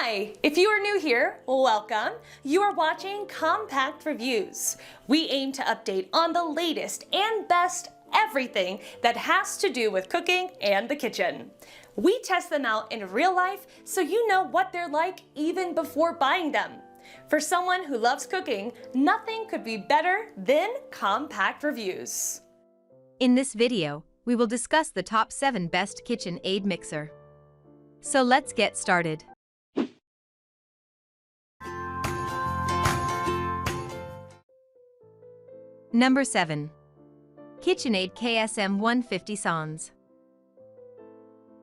Hi! If you are new here, welcome. You are watching Compact Reviews. We aim to update on the latest and best everything that has to do with cooking and the kitchen. We test them out in real life so you know what they're like even before buying them. For someone who loves cooking, nothing could be better than Compact Reviews. In this video, we will discuss the top 7 best KitchenAid mixer. So let's get started. Number 7. KitchenAid KSM180QHSD.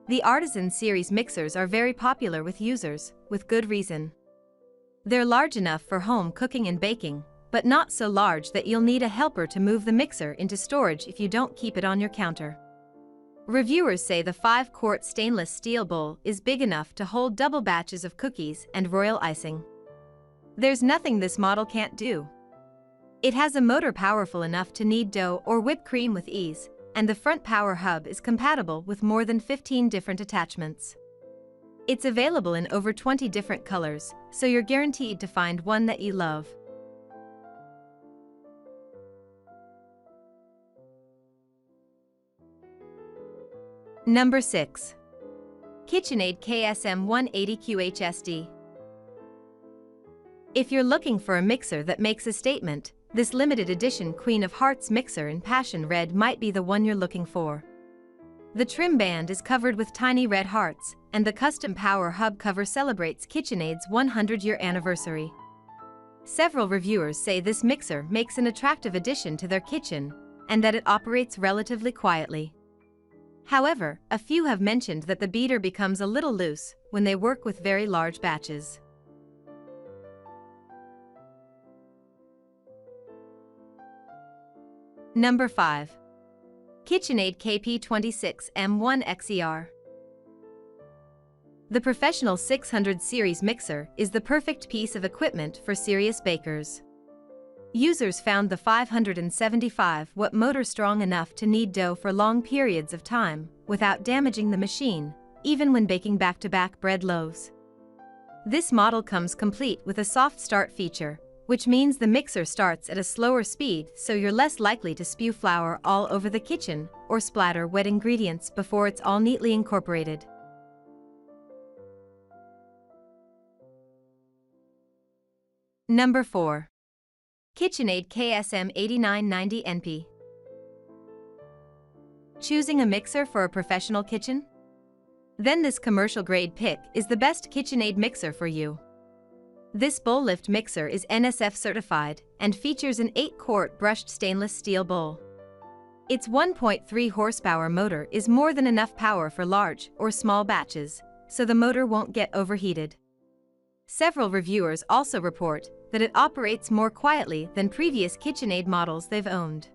The Artisan series mixers are very popular with users, with good reason. They're large enough for home cooking and baking, but not so large that you'll need a helper to move the mixer into storage if you don't keep it on your counter. Reviewers say the 5-quart stainless steel bowl is big enough to hold double batches of cookies and royal icing. There's nothing this model can't do. It has a motor powerful enough to knead dough or whip cream with ease, and the front power hub is compatible with more than 15 different attachments. It's available in over 20 different colors, so you're guaranteed to find one that you love. Number 6. KitchenAid KSM180QHSD. If you're looking for a mixer that makes a statement, this limited edition Queen of Hearts mixer in passion red might be the one you're looking for. The trim band is covered with tiny red hearts, and the custom power hub cover celebrates KitchenAid's 100-year anniversary. Several reviewers say this mixer makes an attractive addition to their kitchen, and that it operates relatively quietly. However, a few have mentioned that the beater becomes a little loose when they work with very large batches. Number 5. KitchenAid KP26M1XER. The professional 600 series mixer is the perfect piece of equipment for serious bakers. Users found the 575-watt motor strong enough to knead dough for long periods of time without damaging the machine, even when baking back-to-back bread loaves. This model comes complete with a soft start feature, which means the mixer starts at a slower speed so you're less likely to spew flour all over the kitchen or splatter wet ingredients before it's all neatly incorporated. Number 4. KitchenAid KSM8990NP. Choosing a mixer for a professional kitchen? Then this commercial-grade pick is the best KitchenAid mixer for you. This bowl lift mixer is NSF certified and features an 8-quart brushed stainless steel bowl. Its 1.3 horsepower motor is more than enough power for large or small batches, so the motor won't get overheated. Several reviewers also report that it operates more quietly than previous KitchenAid models they've owned.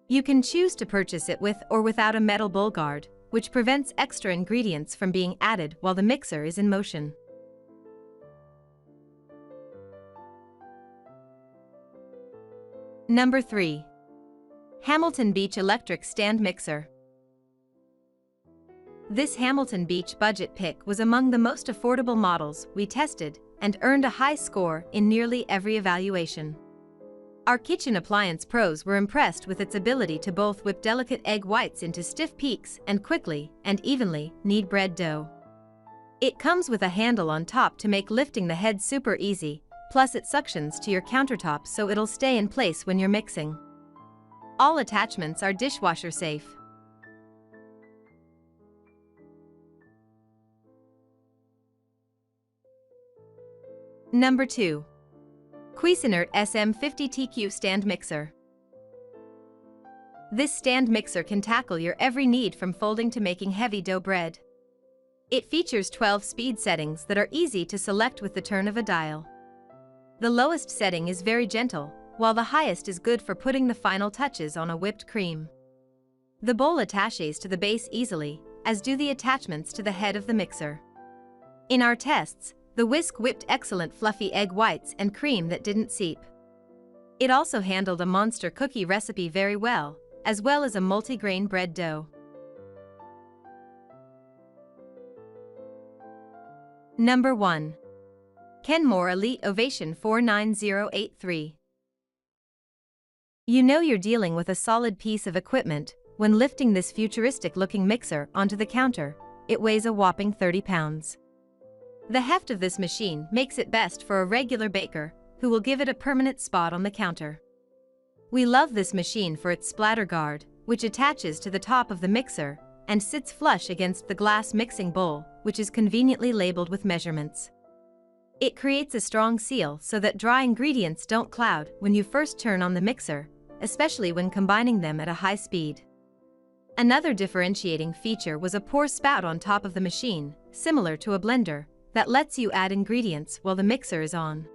You can choose to purchase it with or without a metal bowl guard, which prevents extra ingredients from being added while the mixer is in motion. Number 3. Hamilton Beach Electric Stand Mixer. This Hamilton Beach budget pick was among the most affordable models we tested and earned a high score in nearly every evaluation. Our kitchen appliance pros were impressed with its ability to both whip delicate egg whites into stiff peaks and quickly and evenly knead bread dough. It comes with a handle on top to make lifting the head super easy, plus it suctions to your countertop so it'll stay in place when you're mixing. All attachments are dishwasher safe. Number 2. Cuisinart SM50TQ Stand Mixer. This stand mixer can tackle your every need from folding to making heavy dough bread. It features 12 speed settings that are easy to select with the turn of a dial. The lowest setting is very gentle, while the highest is good for putting the final touches on a whipped cream. The bowl attaches to the base easily, as do the attachments to the head of the mixer. In our tests, the whisk whipped excellent fluffy egg whites and cream that didn't seep. It also handled a monster cookie recipe very well as a multi-grain bread dough. Number 1. Kenmore Elite Ovation 49083. You know you're dealing with a solid piece of equipment when lifting this futuristic-looking mixer onto the counter. It weighs a whopping 30 pounds. The heft of this machine makes it best for a regular baker who will give it a permanent spot on the counter. We love this machine for its splatter guard, which attaches to the top of the mixer and sits flush against the glass mixing bowl, which is conveniently labeled with measurements. It creates a strong seal so that dry ingredients don't cloud when you first turn on the mixer, especially when combining them at a high speed. Another differentiating feature was a pour spout on top of the machine, similar to a blender, that lets you add ingredients while the mixer is on.